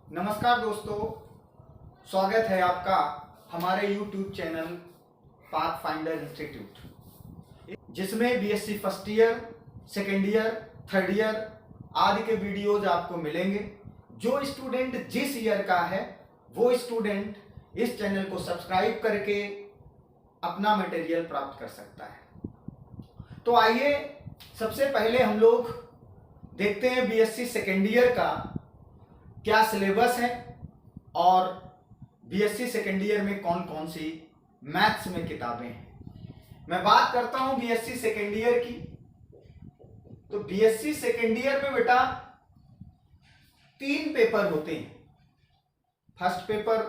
नमस्कार दोस्तों, स्वागत है आपका हमारे YouTube चैनल पाथफाइंडर इंस्टीट्यूट, जिसमें BSc first year, second year, third year आदि के वीडियोज आपको मिलेंगे। जो स्टूडेंट जिस ईयर का है वो स्टूडेंट इस चैनल को सब्सक्राइब करके अपना मटेरियल प्राप्त कर सकता है। तो आइए सबसे पहले हम लोग देखते हैं बीएससी सेकेंड ईयर का क्या सिलेबस है और बीएससी सेकेंड ईयर में कौन कौन सी मैथ्स में किताबें हैं। मैं बात करता हूं बीएससी सेकेंड ईयर की। तो बीएससी सेकेंड ईयर में बेटा 3 पेपर होते हैं, first paper,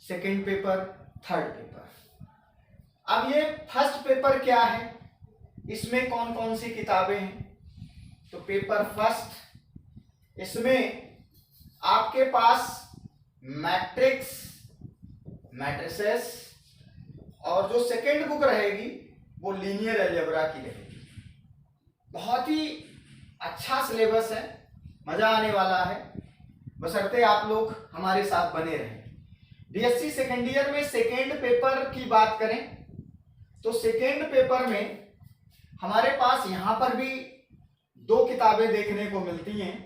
second paper, third paper. अब ये फर्स्ट पेपर क्या है, इसमें कौन कौन सी किताबें हैं। तो पेपर फर्स्ट, इसमें आपके पास मैट्रिक्स, मैट्रिसेस और जो सेकेंड बुक रहेगी वो लीनियर अलजेब्रा की रहेगी। बहुत ही अच्छा सिलेबस है, मजा आने वाला है, बशर्ते आप लोग हमारे साथ बने रहें। बीएससी सेकेंड ईयर में सेकेंड पेपर की बात करें तो सेकेंड पेपर में हमारे पास यहां पर भी 2 किताबें देखने को मिलती हैं।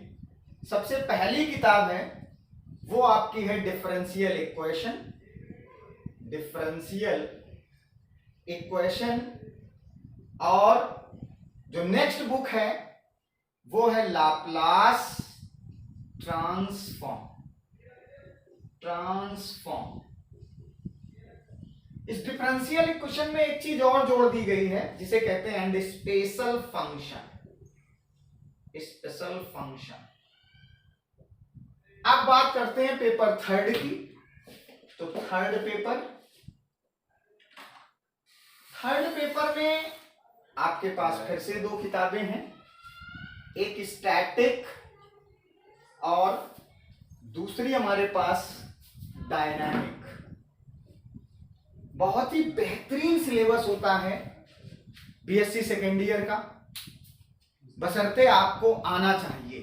सबसे पहली किताब है वो आपकी है डिफरेंशियल इक्वेशन, डिफरेंशियल इक्वेशन। और जो नेक्स्ट बुक है वो है लाप्लास ट्रांसफॉर्म। इस डिफरेंशियल इक्वेशन में एक चीज और जोड़ दी गई है जिसे कहते हैं and special function. Special function. अब बात करते हैं पेपर थर्ड की। तो थर्ड पेपर में आपके पास फिर से 2 किताबें हैं, एक स्टैटिक और दूसरी हमारे पास डायनामिक। बहुत ही बेहतरीन सिलेबस होता है बीएससी सेकेंड ईयर का, बशर्ते आपको आना चाहिए।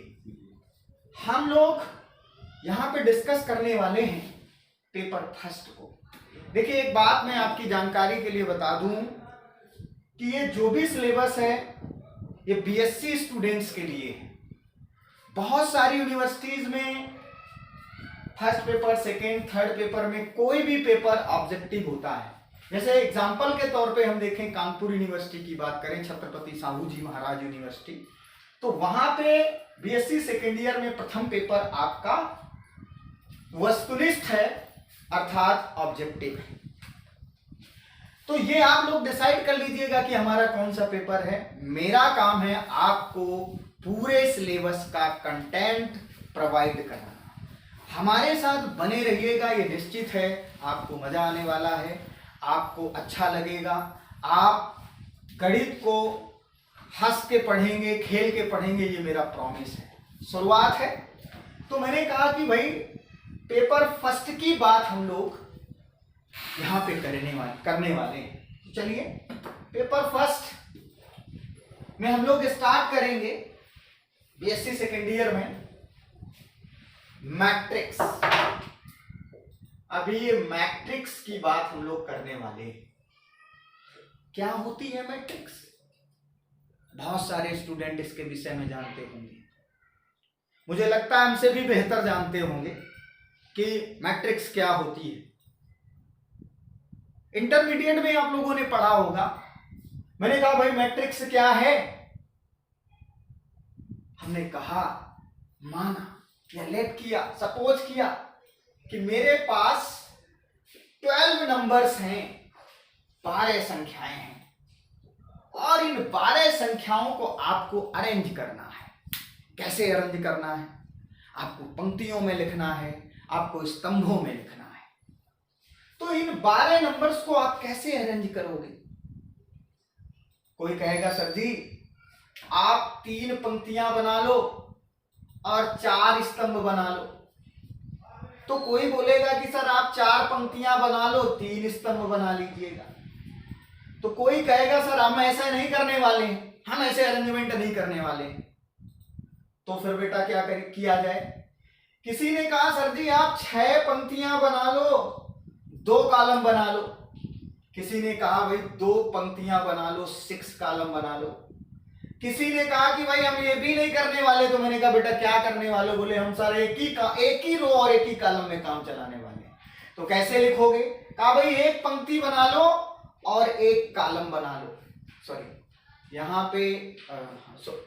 हम लोग यहां पे डिस्कस करने वाले हैं पेपर फर्स्ट को। देखिए, एक बात मैं आपकी जानकारी के लिए बता दूं कि ये जो भी सिलेबस है ये बीएससी स्टूडेंट्स के लिए है। बहुत सारी यूनिवर्सिटीज में first paper, second, third paper में कोई भी पेपर ऑब्जेक्टिव होता है। जैसे एग्जांपल के तौर पे हम देखें, कानपुर यूनिवर्सिटी की बात करें, छत्रपति साहू जी महाराज यूनिवर्सिटी, तो वहां पे बीएससी सेकेंड ईयर में प्रथम पेपर आपका वस्तुनिष्ठ है, अर्थात ऑब्जेक्टिव है। तो ये आप लोग डिसाइड कर लीजिएगा कि हमारा कौन सा पेपर है। मेरा काम है आपको पूरे सिलेबस का कंटेंट प्रोवाइड करना। हमारे साथ बने रहिएगा, ये निश्चित है आपको मजा आने वाला है, आपको अच्छा लगेगा। आप गणित को हंस के पढ़ेंगे, खेल के पढ़ेंगे, ये मेरा प्रॉमिस है। शुरुआत है तो मैंने कहा कि भाई पेपर फर्स्ट की बात हम लोग यहां पे करने वाले हैं। तो चलिए पेपर फर्स्ट में हम लोग स्टार्ट करेंगे बीएससी सेकेंड ईयर में मैट्रिक्स। अभी ये मैट्रिक्स की बात हम लोग करने वाले हैं। क्या होती है मैट्रिक्स? बहुत सारे स्टूडेंट इसके विषय में जानते होंगे, मुझे लगता है हमसे भी बेहतर जानते होंगे कि मैट्रिक्स क्या होती है। इंटरमीडिएट में आप लोगों ने पढ़ा होगा। मैंने कहा भाई मैट्रिक्स क्या है, हमने कहा, माना या लेट किया, सपोज किया कि मेरे पास 12 नंबर्स हैं, 12 संख्याएं हैं, और इन 12 संख्याओं को आपको अरेंज करना है। कैसे अरेंज करना है? आपको पंक्तियों में लिखना है, आपको स्तंभों में लिखना है। तो इन 12 नंबर्स को आप कैसे अरेंज करोगे? कोई कहेगा सर जी आप 3 पंक्तियां बना लो और 4 स्तंभ बना लो। तो कोई बोलेगा कि सर आप 4 पंक्तियां बना लो, 3 स्तंभ बना लीजिएगा। तो कोई कहेगा सर हम ऐसा नहीं करने वाले हैं, हम ऐसे अरेंजमेंट नहीं करने वाले हैं। तो फिर बेटा क्या किया जाए किसी ने कहा सर जी आप 6 पंक्तियां बना लो, 2 कॉलम बना लो। किसी ने कहा भाई 2 पंक्तियां बना लो, 6 कॉलम बना लो। किसी ने कहा कि भाई हम ये भी नहीं करने वाले। तो मैंने कहा बेटा क्या करने वाले? बोले हम सर एक ही रो और एक ही कॉलम में काम चलाने वाले हैं। तो कैसे लिखोगे? कहा भाई 1 पंक्ति बना लो और 1 कॉलम बना लो। सॉरी यहां पे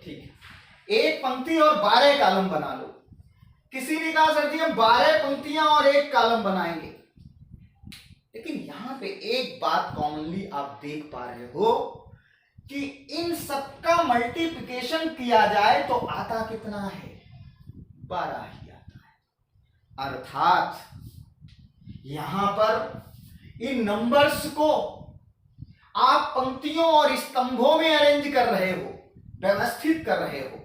ठीक है, 1 पंक्ति और 12 कॉलम बना लो। किसी ने कहा सर जी हम 12 पंक्तियां और 1 कॉलम बनाएंगे। लेकिन यहां पे एक बात कॉमनली आप देख पा रहे हो कि इन सबका मल्टीप्लिकेशन किया जाए तो आता कितना है? 12 ही आता है। अर्थात यहां पर इन नंबर्स को आप पंक्तियों और स्तंभों में अरेंज कर रहे हो, व्यवस्थित कर रहे हो।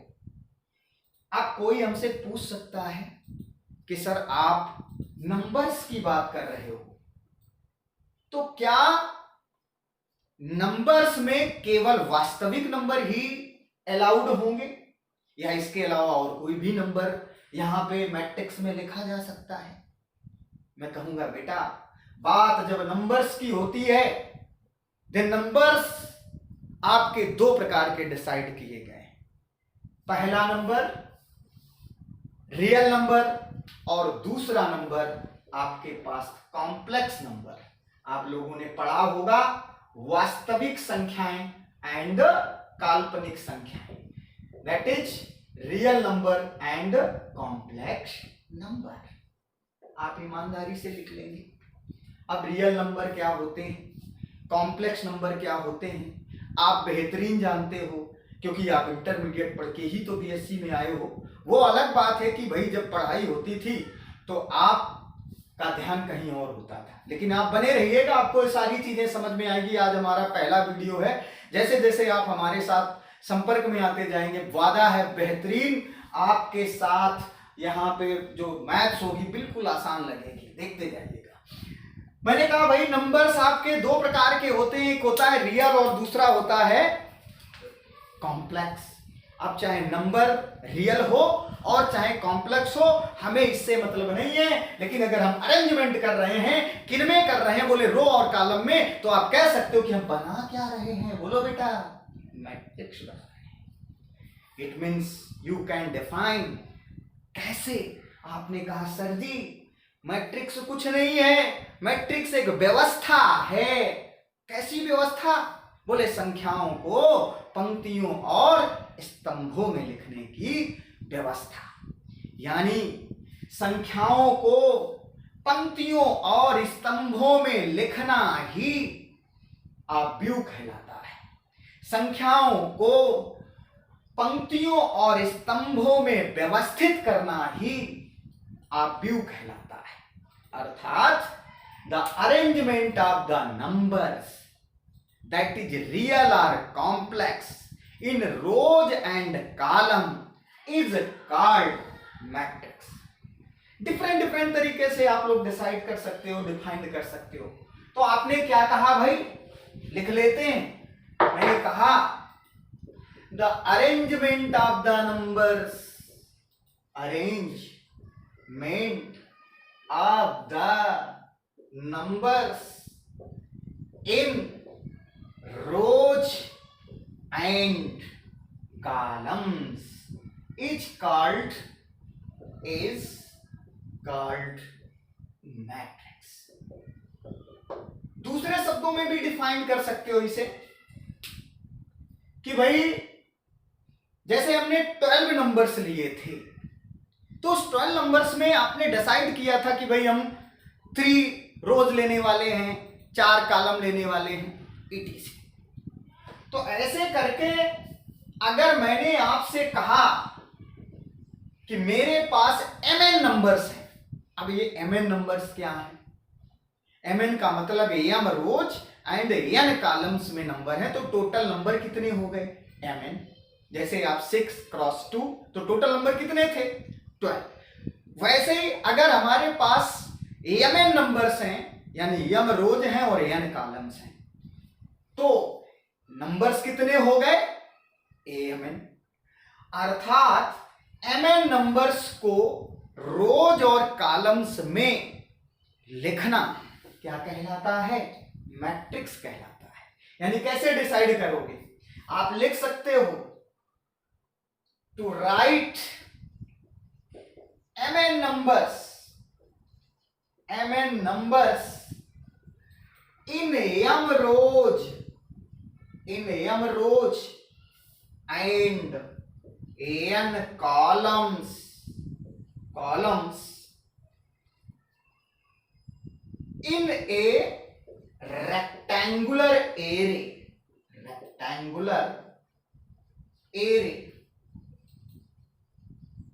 अब कोई हमसे पूछ सकता है कि सर आप नंबर्स की बात कर रहे हो, तो क्या नंबर्स में केवल वास्तविक नंबर ही अलाउड होंगे या इसके अलावा और कोई भी नंबर यहां पे मैट्रिक्स में लिखा जा सकता है? मैं कहूंगा बेटा बात जब नंबर्स की होती है, देन नंबर्स आपके 2 प्रकार के डिसाइड किए गए हैं। पहला नंबर रियल नंबर और दूसरा नंबर आपके पास कॉम्प्लेक्स नंबर। आप लोगों ने पढ़ा होगा वास्तविक संख्याएं एंड काल्पनिक संख्याएं, that is real number and complex number. आप ईमानदारी से लिख लेंगे। अब रियल नंबर क्या होते हैं, कॉम्प्लेक्स नंबर क्या होते हैं, आप बेहतरीन जानते हो क्योंकि आप इंटरमीडिएट पढ़ के ही तो बीएससी में आए हो। वो अलग बात है कि भाई जब पढ़ाई होती थी तो आप का ध्यान कहीं और होता था, लेकिन आप बने रहिएगा, आपको ये सारी चीजें समझ में आएगी। आज हमारा पहला वीडियो है, जैसे जैसे आप हमारे साथ संपर्क में आते जाएंगे, वादा है बेहतरीन आपके साथ यहाँ पे जो मैथ्स होगी बिल्कुल आसान लगेगी, देखते जाइएगा। मैंने कहा भाई नंबर्स आपके 2 प्रकार के होते हैं, एक होता है रियल और दूसरा होता है कॉम्प्लेक्स। अब चाहे नंबर रियल हो और चाहे कॉम्प्लेक्स हो, हमें इससे मतलब नहीं है। लेकिन अगर हम अरेंजमेंट कर रहे हैं, किनमें कर रहे हैं? बोले रो और कॉलम में, तो आप कह सकते हो कि हम बना क्या रहे हैं? बोलो बेटा मैट्रिक्स बना रहे हैं। It means you can define. कैसे? आपने कहा सर जी मैट्रिक्स कुछ नहीं है, मैट्रिक्स एक व्यवस्था है। कैसी व्यवस्था? बोले संख्याओं को पंक्तियों और स्तंभों में लिखने की व्यवस्था। यानी संख्याओं को पंक्तियों और स्तंभों में लिखना ही आव्यूह कहलाता है। संख्याओं को पंक्तियों और स्तंभों में व्यवस्थित करना ही आव्यूह कहलाता है। अर्थात the arrangement of the numbers that is real or complex in rows and column is called matrix। Different तरीके से आप लोग डिसाइड कर सकते हो, डिफाइन कर सकते हो। तो आपने क्या कहा भाई? लिख लेते हैं। मैंने कहा the arrangement of the numbers, arrangement of the numbers in rows and columns is called matrix। दूसरे शब्दों में भी डिफाइन कर सकते हो इसे कि भाई जैसे हमने 12 नंबर्स लिए थे, तो उस 12 नंबर्स में आपने डिसाइड किया था कि भाई हम 3 रोज लेने वाले हैं, 4 कॉलम लेने वाले हैं, etc। तो ऐसे करके अगर मैंने आपसे कहा कि मेरे पास mn नंबर्स हैं, अब ये mn नंबर्स क्या है? mn का मतलब m rows and n columns में नंबर है, तो टोटल नंबर कितने हो गए? mn। जैसे आप 6 क्रॉस 2, तो टोटल नंबर कितने थे? 12। वैसे ही अगर हमारे पास mn नंबर्स हैं, यानी m रोज हैं और n कॉलम्स हैं, तो नंबर्स कितने हो गए? amn। अर्थात mn नंबर्स को रोज और कॉलम्स में लिखना क्या कहलाता है? मैट्रिक्स कहलाता है। यानी कैसे डिसाइड करोगे? आप लिख सकते हो to write mn numbers in m rows and n columns in a rectangular array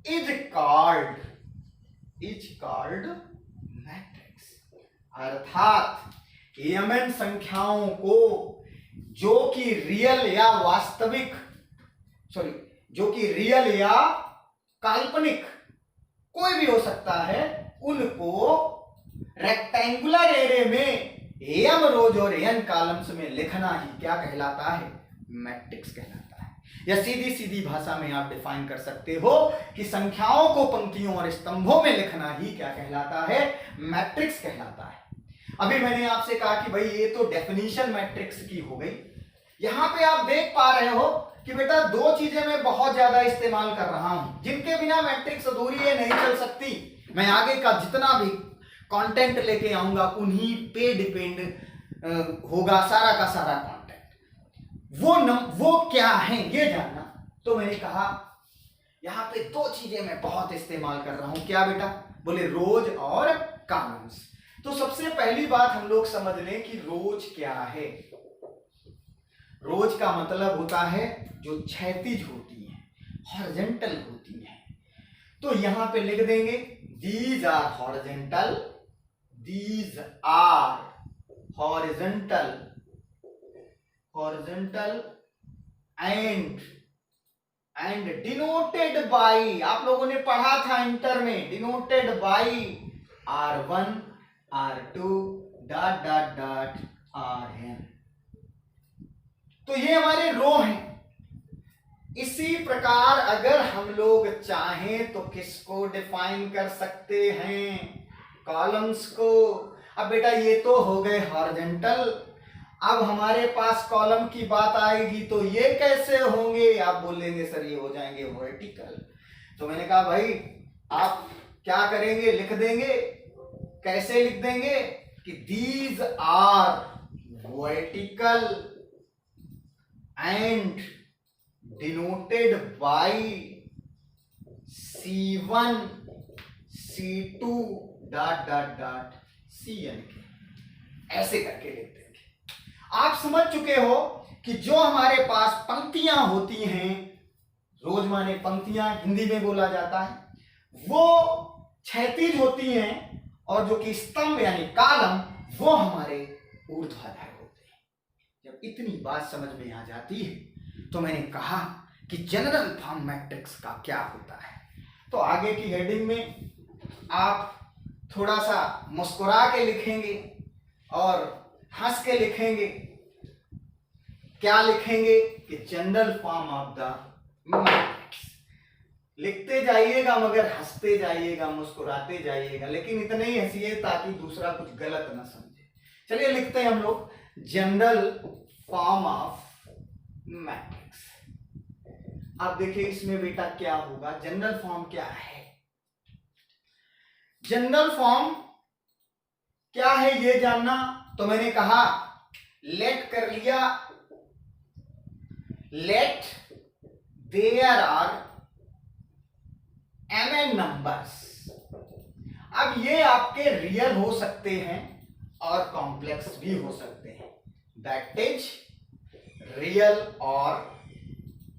is called matrix. अर्थात mn संख्याओं को जो कि रियल या काल्पनिक कोई भी हो सकता है, उनको रेक्टेंगुलर एरे में m रोज और n कॉलम्स में लिखना ही क्या कहलाता है? मैट्रिक्स कहलाता है। या सीधी सीधी भाषा में आप डिफाइन कर सकते हो कि संख्याओं को पंक्तियों और स्तंभों में लिखना ही क्या कहलाता है? मैट्रिक्स कहलाता है। अभी मैंने आपसे कहा कि भाई ये तो डेफिनेशन मैट्रिक्स की हो गई। यहां पे आप देख पा रहे हो कि बेटा दो चीजें मैं बहुत ज्यादा इस्तेमाल कर रहा हूं जिनके बिना मैट्रिक्स अधूरी है, नहीं चल सकती। मैं आगे का जितना भी कंटेंट लेके आऊंगा उन्हीं पे डिपेंड होगा सारा का सारा कंटेंट। वो क्या है ये जानना। तो मैंने कहा यहां पे दो चीजें मैं बहुत इस्तेमाल कर रहा हूं। क्या बेटा? बोले रोज और कॉलम्स। तो सबसे पहली बात हम लोग समझ लें कि रोज क्या है। रोज का मतलब होता है जो क्षैतिज होती है, हॉरिजॉन्टल होती है। तो यहां पे लिख देंगे these are horizontal, these are horizontal and denoted by, आप लोगों ने पढ़ा था इंटर में, denoted by R1 R2 Rn। तो ये हमारे रो हैं। इसी प्रकार अगर हम लोग चाहें तो किसको डिफाइन कर सकते हैं? कॉलम्स को। अब बेटा ये तो हो गए हॉरिजॉन्टल। अब हमारे पास कॉलम की बात आएगी तो ये कैसे होंगे? आप बोलेंगे सर ये हो जाएंगे वर्टिकल। तो मैंने कहा भाई आप क्या करेंगे? लिख देंगे। कैसे लिख देंगे? कि these are vertical and denoted by C1 C2 Cn। ऐसे करके लिख देंगे। आप समझ चुके हो कि जो हमारे पास पंक्तियां होती हैं, रोज माने पंक्तियां हिंदी में बोला जाता है, वो क्षैतिज होती हैं और जो कि स्तंभ यानी कॉलम वो हमारे ऊर्ध्वाधर होते हैं। जब इतनी बात समझ में आ जाती है तो मैंने कहा कि जनरल फॉर्म मैट्रिक्स का क्या होता है। तो आगे की हेडिंग में आप थोड़ा सा मुस्कुरा के लिखेंगे और हंस के लिखेंगे। क्या लिखेंगे? कि general form of the matrix. लिखते जाइएगा मगर हंसते जाइएगा, मुस्कुराते जाइएगा, लेकिन इतना ही हंसिए ताकि दूसरा कुछ गलत ना समझे। चलिए लिखते हैं हम लोग जनरल फॉर्म ऑफ मैट्रिक्स। अब देखिए इसमें बेटा क्या होगा। जनरल फॉर्म क्या है? जनरल फॉर्म क्या है ये जानना। तो मैंने कहा लेट कर लिया, let there are mn numbers. अब ये आपके रियल हो सकते हैं और कॉम्प्लेक्स भी हो सकते हैं। दैट इज रियल और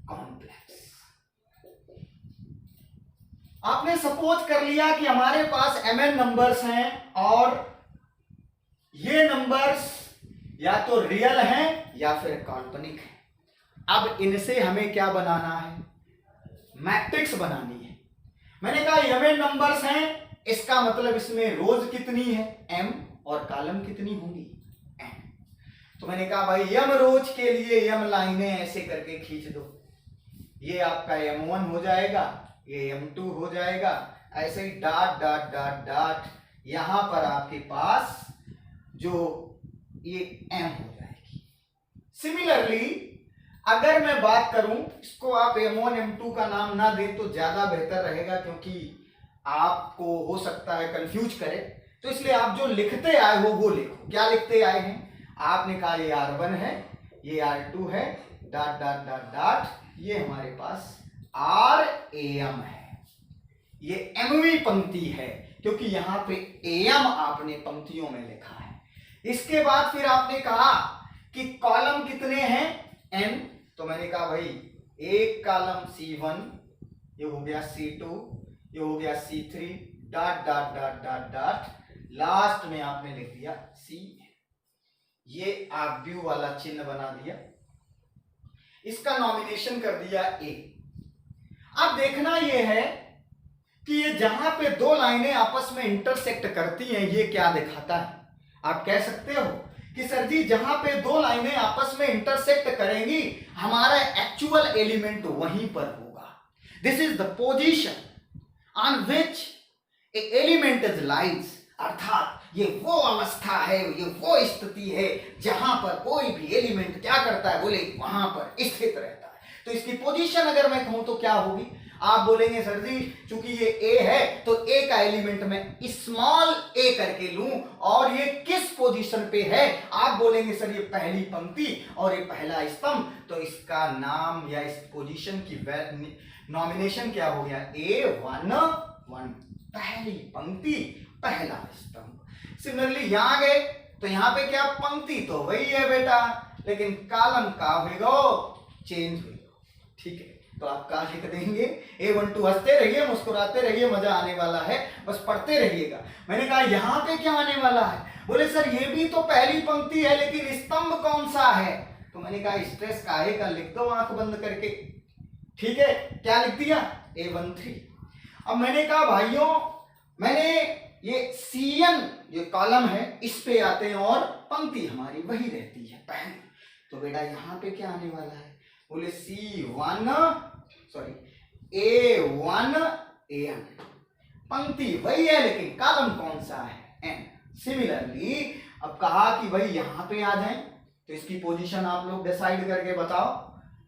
कॉम्प्लेक्स। आपने सपोज कर लिया कि हमारे पास mn नंबर्स हैं और ये नंबर्स या तो रियल हैं या फिर काल्पनिक हैं। अब इनसे हमें क्या बनाना है? मैट्रिक्स बनानी है। मैंने कहा mn नंबर्स हैं, इसका मतलब इसमें रोज कितनी है? m, और कॉलम कितनी होंगी? n। तो मैंने कहा भाई m रोज के लिए m लाइनें ऐसे करके खींच दो। ये आपका m1 हो जाएगा, ये m2 हो जाएगा, ऐसे ही डॉट डॉट डॉट डॉट, यहां पर आपके पास जो ये m हो जाएगी। सिमिलरली अगर मैं बात करूं, इसको आप m1 m2 का नाम ना दें तो ज्यादा बेहतर रहेगा, क्योंकि आपको हो सकता है कंफ्यूज करे, तो इसलिए आप जो लिखते आए हो वो लिखो। क्या लिखते आए हैं? आपने कहा ये R1 है, ये R2 है, डॉट डॉट डॉट डॉट, ये हमारे पास RAM है, ये mवीं पंक्ति है, क्योंकि यहां पे AM आपने पंक्तियों में लिखा है। इसके बाद फिर आपने कहा कि कॉलम कितने हैं? n, तो मैंने कहा भाई एक कॉलम C1, ये हो गया C2, ये हो गया C3, dot dot dot dot dot, last में आपने लिख दिया C। ये आप व्यू वाला चिन्ह बना दिया, इसका नॉमिनेशन कर दिया A। अब देखना यह है कि ये जहां पे दो लाइनें आपस में इंटरसेक्ट करती हैं, ये क्या दिखाता है? आप कह सकते हो कि सर जी जहां पे दो लाइनें आपस में इंटरसेक्ट करेंगी, हमारा एक्चुअल एलिमेंट वहीं पर होगा। This is the position on which A element is lies, अर्थात ये वो अवस्था है, ये वो स्थिति है जहां पर कोई भी एलिमेंट क्या करता है? बोले वहां पर स्थित रहता है। तो इसकी पोजीशन अगर मैं कहूं तो क्या होगी? आप बोलेंगे सर जी चूंकि ये A है तो A का एलिमेंट मैं स्मॉल a करके लूं, और ये किस पोजीशन पे है? आप बोलेंगे सर ये पहली पंक्ति और ये पहला स्तंभ, तो इसका नाम या इस पोजीशन की नॉमिनेशन क्या हो गया? A11, पहली पंक्ति पहला स्तंभ। सिमिलरली यहां गए तो यहां पे क्या पंक्ति तो वही है बेटा, लेकिन कॉलम का होगा चेंज होगा। ठीक है, तो आप क्या लिख देंगे? A12। हंसते रहिए, मुस्कुराते रहिए, मजा आने वाला है, बस पढ़ते रहिएगा। मैंने कहा यहां पे क्या आने वाला है? बोले सर ये भी तो पहली पंक्ति है, लेकिन स्तंभ कौन सा है? तो मैंने कहा स्ट्रेस काहे का, लिख दो आंख बंद करके। ठीक है, क्या लिख दिया? A13। अब मैंने कहा भाइयों, मैंने ये CN जो कॉलम है इस पे आते हैं और पंक्ति हमारी वही रहती है पहली, तो बेटा यहां पे क्या आने वाला है? बोले A1 AM, पंक्ति वही है लेकिन कॉलम कौन सा है? N। सिमिलरली अब कहा कि भाई यहां पे आ जाएं, तो इसकी पोजीशन आप लोग डिसाइड करके बताओ।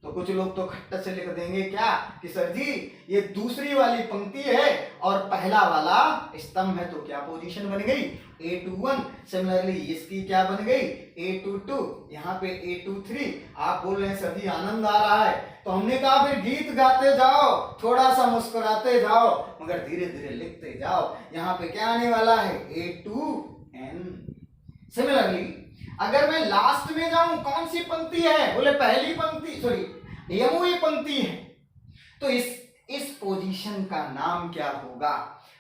तो कुछ लोग तो खट्टा से लिख देंगे क्या कि सर जी ये दूसरी वाली पंक्ति है और पहला वाला स्तंभ है, तो क्या पोजीशन बन गई? A21। सिमिलरली इसकी क्या बन गई? A22, यहाँ पे A23। आप बोल रहे हैं सर जी आनंद आ रहा है, तो हमने कहा फिर गीत गाते जाओ, थोड़ा सा मुस्कुराते जाओ, मगर धीरे धीरे लिखते जाओ। यहाँ पे क्या आने वाला है? A2N। सिमिलरली अगर मैं लास्ट में जाऊं, कौन सी पंक्ति है? बोले पहली पंक्ति, सॉरी यमुई पंक्ति है, तो इस पोजीशन का नाम क्या होगा?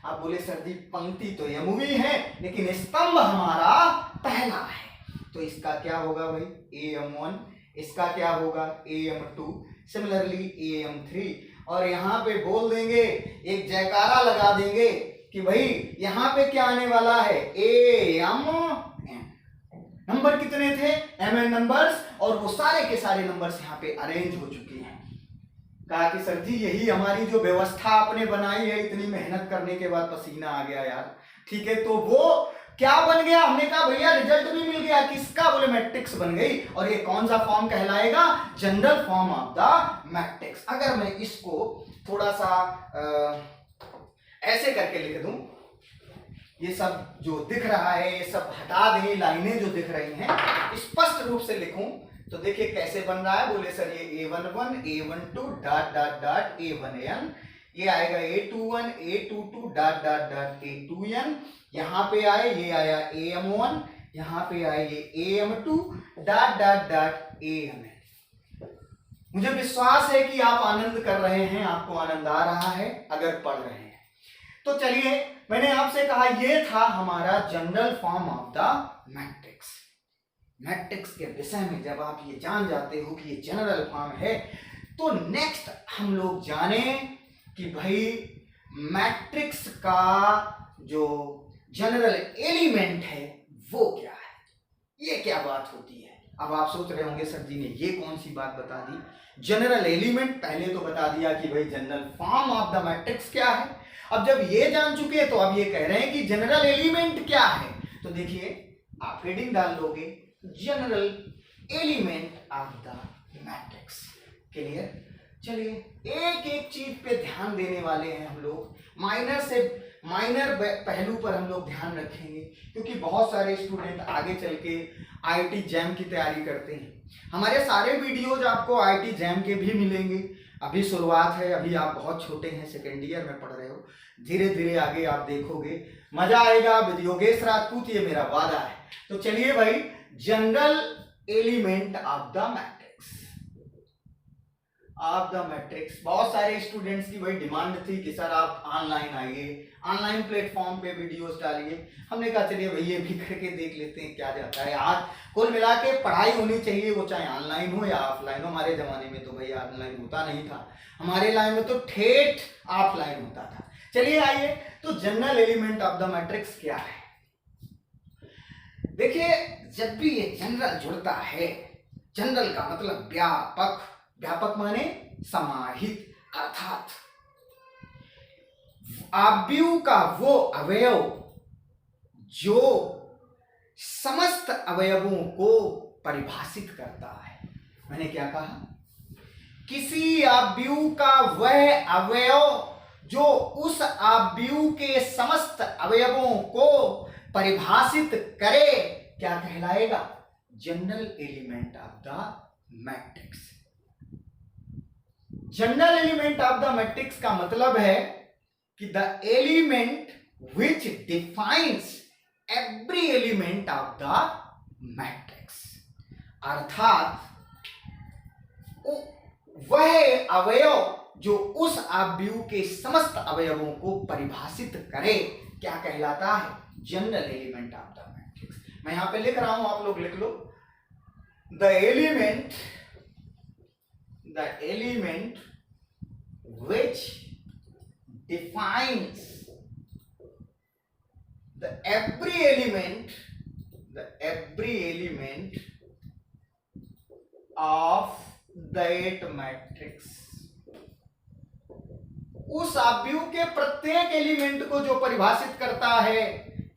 आप बोले सर जी पंक्ति तो यमुई है लेकिन स्तंभ हमारा पहला है, तो इसका क्या होगा भाई? AM1। इसका क्या होगा? AM2। Similarly AM3। और यहां पे बोल देंगे, एक जयकारा लगा देंगे कि भाई यहां पे क्या आने वाला है? AM। नंबर कितने थे? MN नंबर्स, और वो सारे के सारे नंबर्स यहाँ पे अरेंज हो चुके हैं। कहा कि सर जी यही हमारी जो व्यवस्था आपने बनाई है, इतनी मेहनत करने के बाद पसीना आ गया यार। ठीक है, तो वो क्या बन गया? हमने कहा भैया रिजल्ट भी मिल गया। किसका? बोले मैट्रिक्स बन गई। और ये कौन सा फॉर्म कहलाएगा? General form of the matrix. अगर मैं इसको थोड़ा सा ऐसे करके लिख दूं, ये सब जो दिख रहा है ये सब हटा दें, लाइनें जो दिख रही हैं स्पष्ट रूप से लिखूं, तो देखिए कैसे बन रहा है। बोले सर ये A11, A12 dot dot dot A1N, ये आएगा A21, A22 dot dot dot A2N, यहाँ पे आए ये आया AM1, यहाँ पे आए ये AM2 dot dot dot AMN। मुझे विश्वास है कि आप आनंद कर रहे हैं, आपको आनंद आ रहा है अगर पढ़ रहे हैं। तो चलिए, मैंने आपसे कहा ये था हमारा general form of the matrix. Matrix के विषय में जब आप ये जान जाते हो कि ये जनरल फॉर्म है, तो नेक्स्ट हम लोग जाने कि भाई मैट्रिक्स का जो जनरल एलिमेंट है वो क्या है, ये क्या बात होती है। अब आप सोच रहे होंगे सर जी ने ये कौन सी बात बता दी। जनरल एलिमेंट पहले तो बता दिया कि भाई general form of the matrix क्या है। अब जब ये जान चुके तो अब ये कह रहे हैं कि जनरल एलिमेंट क्या है। तो देखिए आप हेडिंग डाल लोगे general element of the matrix. Clear. चलिए एक एक चीज पे ध्यान देने वाले हैं हम लोग, माइनर से माइनर पहलू पर हम लोग ध्यान रखेंगे, क्योंकि बहुत सारे स्टूडेंट आगे चल के आईआईटी जैम की तैयारी करते हैं। हमारे सारे वीडियोज आपको आईआईटी जैम के भी मिलेंगे। अभी शुरुआत है, अभी आप बहुत छोटे हैं, सेकेंड ईयर में पढ़ रहे हो, धीरे धीरे आगे आप देखोगे, मजा आएगा विद योगेश राजपूत, ये मेरा वादा है। तो चलिए भाई, general element of the matrix. बहुत सारे स्टूडेंट्स की वही डिमांड थी कि सर आप ऑनलाइन आइए, ऑनलाइन प्लेटफॉर्म पे वीडियोस डालिए। हमने कहा चलिए भाई ये भी करके देख लेते हैं क्या जाता है। आज कुल मिला के पढ़ाई होनी चाहिए, वो चाहे ऑनलाइन हो या ऑफलाइन हो। हमारे जमाने में तो भाई ऑनलाइन होता नहीं था, हमारे लाइन में तो ठेठ ऑफलाइन होता था। चलिए आइए, तो general element of the matrix क्या है। देखिए जब भी ये जनरल जुड़ता है, जनरल का मतलब व्यापक, व्यापक माने समाहित, अर्थात आव्यूह का वो अवयव जो समस्त अवयवों को परिभाषित करता है। मैंने क्या कहा, किसी आव्यूह का वह अवयव जो उस आव्यूह के समस्त अवयवों को परिभाषित करे, क्या कहलाएगा, general element of the matrix. General element of the matrix का मतलब है कि the element which defines every element of the matrix, अर्थात वह अवयव जो उस आव्यूह के समस्त अवयवों को परिभाषित करे, क्या कहलाता है, general element of the matrix. मैं यहां पे लिख रहा हूं, आप लोग लिख लो, the element which defines every element of that matrix, उस आव्यूह के प्रत्येक एलिमेंट को जो परिभाषित करता है,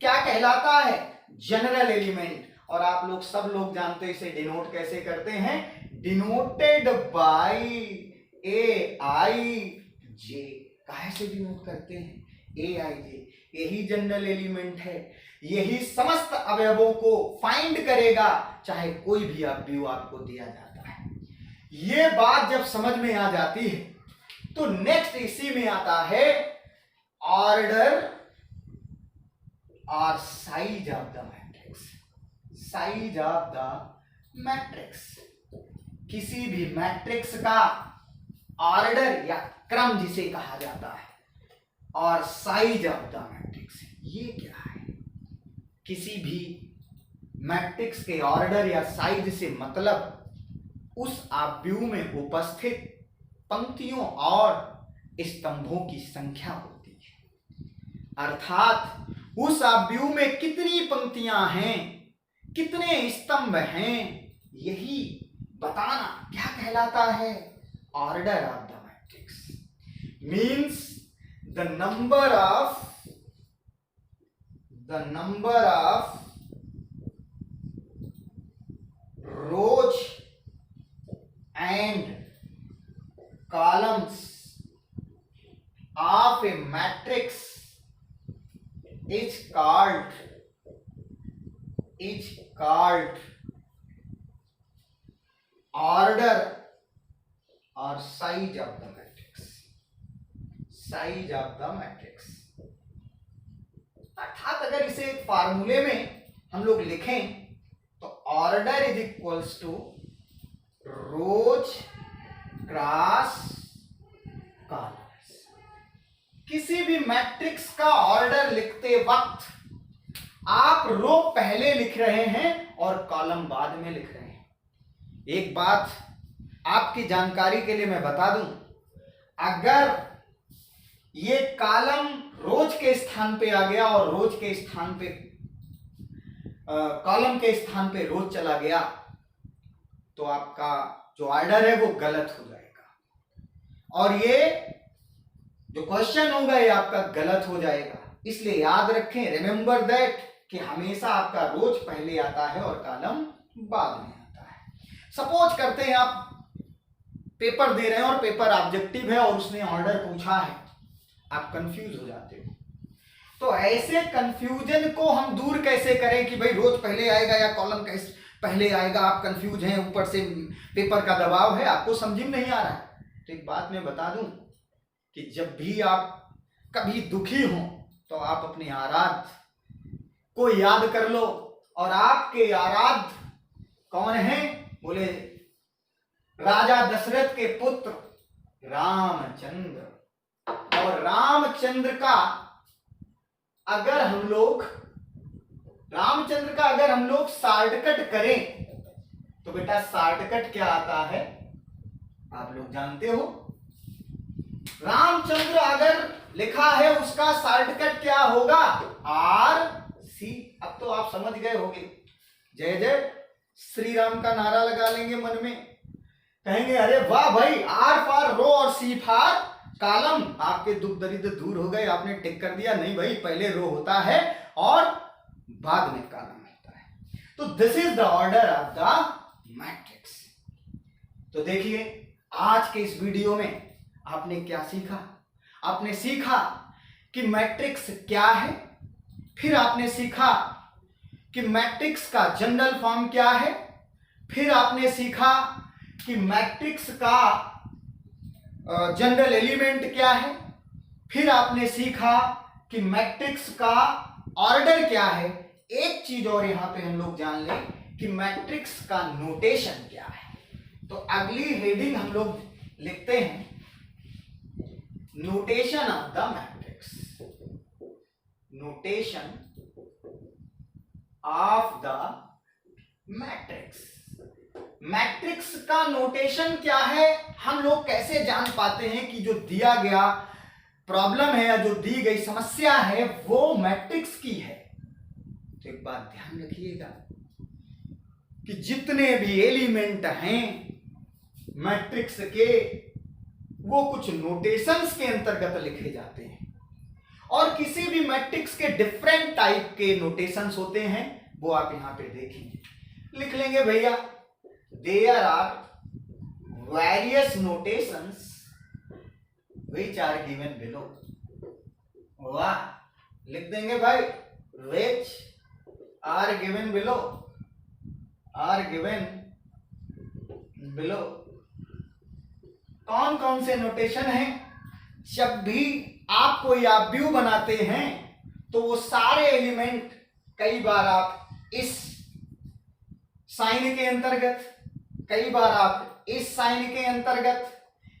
क्या कहलाता है, जनरल एलिमेंट। और आप लोग सब लोग जानते हैं इसे डिनोट कैसे करते हैं, डिनोटेड बाय AIJ। काहे से डिनोट करते हैं, AIJ। यही जनरल एलिमेंट है, यही समस्त अवयवों को फाइंड करेगा, चाहे कोई भी अवयव आपको दिया जाता है। ये बात जब समझ में आ जाती है तो नेक्स्ट इसी में आता है ऑर्डर और size of the matrix. Size of the matrix, किसी भी मैट्रिक्स का ऑर्डर या क्रम जिसे कहा जाता है, और साइज ऑफ द मैट्रिक्स, ये क्या है, किसी भी मैट्रिक्स के ऑर्डर या साइज से मतलब उस आव्यूह में उपस्थित पंक्तियों और स्तंभों की संख्या होती है। अर्थात उस आव्यूह में कितनी पंक्तियां हैं, कितने स्तंभ हैं, यही बताना क्या कहलाता है, order of the matrix. Means the number of rose and columns of a matrix is called order or size of the matrix। size of the matrix अर्थात अगर इसे एक फार्मूले में हम लोग लिखें तो order is equals to rows cross columns. किसी भी मैट्रिक्स का ऑर्डर लिखते वक्त आप रो पहले लिख रहे हैं और कॉलम बाद में लिख रहे हैं। एक बात आपकी जानकारी के लिए मैं बता दूं, अगर ये कॉलम रोज के स्थान पे आ गया और रोज के स्थान पे कॉलम के स्थान पे रोज चला गया तो आपका जो ऑर्डर है वो गलत हो जाएगा। और ये जो क्वेश्चन होगा ये आपका गलत हो जाएगा। इसलिए याद रखें, रिमेंबर दैट, कि हमेशा आपका रोज पहले आता है और कॉलम बाद में आता है। सपोज करते हैं आप पेपर दे रहे हैं और पेपर ऑब्जेक्टिव है और उसने ऑर्डर पूछा है, आप कंफ्यूज हो जाते हो। तो ऐसे कंफ्यूजन को हम दूर कैसे करें कि भाई रोज पहले आएगा या कॉलम कैसे पहले आएगा, आप कंफ्यूज हैं, ऊपर से पेपर का दबाव है, आपको समझ में नहीं आ रहा है। तो एक बात मैं बता दूं कि जब भी आप कभी दुखी हो तो आप अपने आराध्य को याद कर लो, और आपके आराध्य कौन है? बोले राजा दशरथ के पुत्र रामचंद्र। और रामचंद्र का अगर हम लोग शॉर्टकट करें तो बेटा शॉर्टकट क्या आता है आप लोग जानते हो। रामचंद्र अगर लिखा है उसका शॉर्टकट क्या होगा? RC। अब तो आप समझ गए होंगे। जय जय श्री राम का नारा लगा लेंगे मन में, कहेंगे अरे वाह भाई, R फॉर रो और C फॉर कॉलम। आपके दुख दरिद्र दूर हो गए, आपने टिक कर दिया। नहीं भाई, पहले रो होता है और बाद में कॉलम होता है। तो this is the order of the matrix. तो देखिए आज के इस वीडियो में आपने क्या सीखा? आपने सीखा कि मैट्रिक्स क्या है, फिर आपने सीखा कि मैट्रिक्स का जनरल फॉर्म क्या है, फिर आपने सीखा कि मैट्रिक्स का जनरल एलिमेंट क्या है, फिर आपने सीखा कि मैट्रिक्स का ऑर्डर क्या है। एक चीज और यहां पे हम लोग जान लें कि मैट्रिक्स का नोटेशन क्या है। तो अगली हेडिंग हम लोग लिखते हैं notation of the matrix. Notation of the matrix. Matrix का नोटेशन क्या है, हम लोग कैसे जान पाते हैं कि जो दिया गया प्रॉब्लम है या जो दी गई समस्या है वो मैट्रिक्स की है? तो एक बात ध्यान रखिएगा कि जितने भी एलिमेंट हैं मैट्रिक्स के वो कुछ नोटेशंस के अंतर्गत लिखे जाते हैं, और किसी भी मैट्रिक्स के डिफरेंट टाइप के नोटेशंस होते हैं, वो आप यहां पे देखेंगे। लिख लेंगे भैया there are various notations which are given below। वाह, लिख देंगे भाई which are given below, are given below। कौन कौन से नोटेशन हैं? जब भी आप कोई आप व्यू बनाते हैं तो वो सारे एलिमेंट कई बार आप इस साइन के अंतर्गत, कई बार आप इस साइन के अंतर्गत,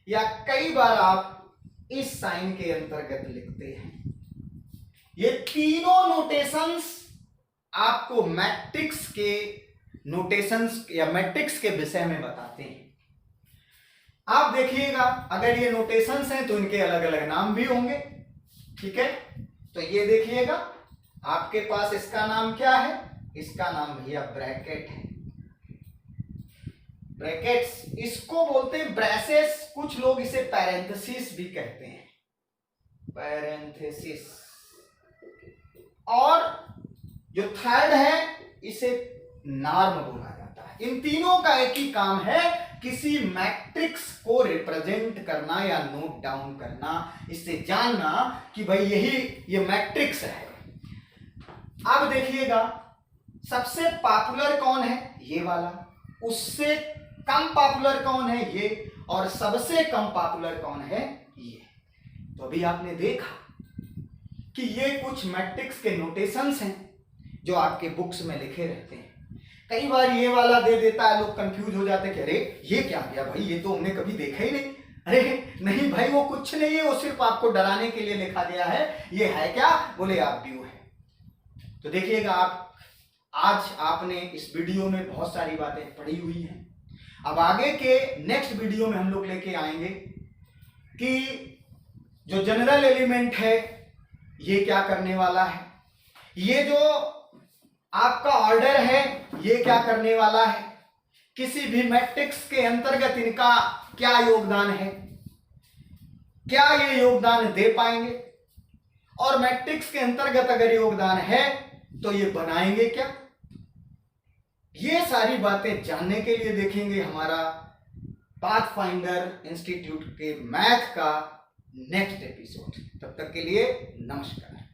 या कई बार आप इस साइन के अंतर्गत लिखते हैं। ये तीनों नोटेशंस आपको मैट्रिक्स के नोटेशंस या मैट्रिक्स के विषय में बताते हैं। आप देखिएगा अगर ये नोटेशंस हैं तो इनके अलग अलग नाम भी होंगे, ठीक है। तो ये देखिएगा आपके पास इसका नाम क्या है? इसका नाम भैया ब्रैकेट है। ब्रैकेट्स, इसको बोलते हैं ब्रेसेस, कुछ लोग इसे पैरेंथेसिस भी कहते हैं, पैरेंथेसिस। और जो थर्ड है इसे नॉर्म बोला जाता है। इन तीनों का एक ही काम है, किसी मैट्रिक्स को रिप्रेजेंट करना या नोट डाउन करना, इससे जानना कि भाई ये मैट्रिक्स है। अब देखिएगा सबसे पॉपुलर कौन है? ये वाला। उससे कम पॉपुलर कौन है? ये। और सबसे कम पॉपुलर कौन है? ये। तो अभी आपने देखा कि ये कुछ मैट्रिक्स के नोटेशंस हैं जो आपके बुक्स में लिखे रहते हैं। कई बार ये वाला दे देता है, लोग कंफ्यूज हो जाते हैं कि अरे ये क्या गया भाई, ये तो हमने कभी देखा ही नहीं। अरे नहीं भाई, वो कुछ नहीं है, वो सिर्फ आपको डराने के लिए लिखा गया है। ये है क्या? बोले आप व्यू है। तो देखिएगा आप आज आपने इस वीडियो में बहुत सारी बातें पढ़ी हुई हैं। अब आगे के नेक्स्ट वीडियो में हम लोग लेके आएंगे कि जो जनरल एलिमेंट है ये क्या करने वाला है, ये जो आपका ऑर्डर है ये क्या करने वाला है, किसी भी मैट्रिक्स के अंतर्गत इनका क्या योगदान है, क्या ये योगदान दे पाएंगे, और मैट्रिक्स के अंतर्गत अगर योगदान है तो ये बनाएंगे क्या। ये सारी बातें जानने के लिए देखेंगे हमारा पाथफाइंडर इंस्टीट्यूट के मैथ का नेक्स्ट एपिसोड। तब तक के लिए नमस्कार।